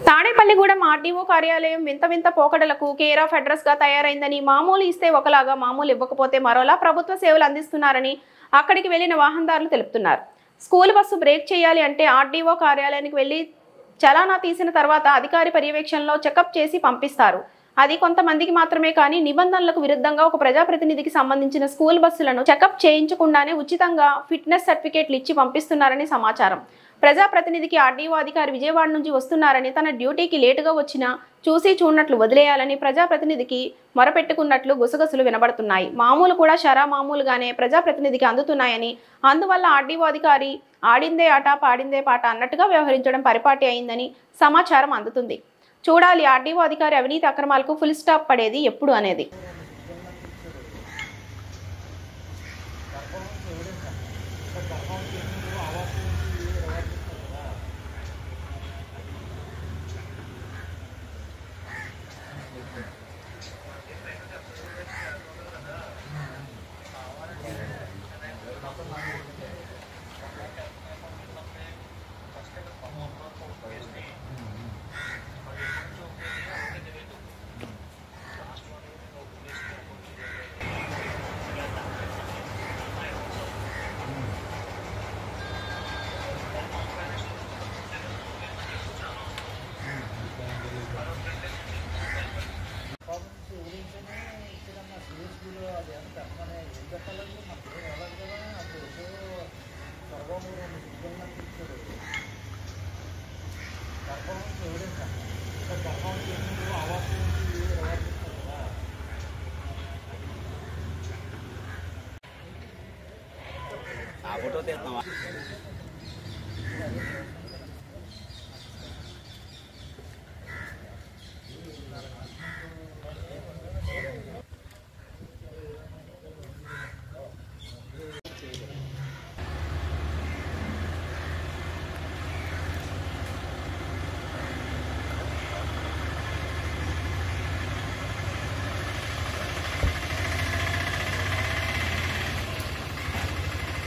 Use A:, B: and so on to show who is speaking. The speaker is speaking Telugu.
A: తాడేపల్లిగూడెం ఆర్డీఓ కార్యాలయం వింత వింత పోకడలకు కేర్ ఆఫ్ అడ్రస్ గా తయారైందని, మామూలు ఇస్తే ఒకలాగా మామూలు ఇవ్వకపోతే మరోలా ప్రభుత్వ సేవలు అందిస్తున్నారని అక్కడికి వెళ్లిన వాహనదారులు తెలుపుతున్నారు. స్కూల్ బస్సు బ్రేక్ చేయాలి అంటే ఆర్డీఓ కార్యాలయానికి వెళ్లి చలానా తీసిన తర్వాత అధికారి పర్యవేక్షణలో చెకప్ చేసి పంపిస్తారు. అది కొంతమందికి మాత్రమే కానీ నిబంధనలకు విరుద్ధంగా ఒక ప్రజాప్రతినిధికి సంబంధించిన స్కూల్ బస్సులను చెకప్ చేయించకుండానే ఉచితంగా ఫిట్నెస్ సర్టిఫికేట్లు ఇచ్చి పంపిస్తున్నారని సమాచారం. ప్రజాప్రతినిధికి ఆర్డీఓ అధికారి విజయవాడ నుంచి వస్తున్నారని, తన డ్యూటీకి లేటుగా వచ్చినా చూసి చూడనట్లు వదిలేయాలని ప్రజాప్రతినిధికి మొరపెట్టుకున్నట్లు గుసగుసలు వినబడుతున్నాయి. మామూలు కూడా షరా మామూలుగానే ప్రజాప్రతినిధికి అందుతున్నాయని, అందువల్ల ఆర్డీఓ అధికారి ఆడిందే ఆట పాడిందే పాట అన్నట్టుగా వ్యవహరించడం పరిపాటి అయిందని సమాచారం అందుతుంది. చూడాలి ఆర్డీఓ అధికారి అవినీతి అక్రమాలకు ఫుల్ స్టాప్ పడేది ఎప్పుడు అనేది.
B: ఆ ఫోటో తీస్తావా?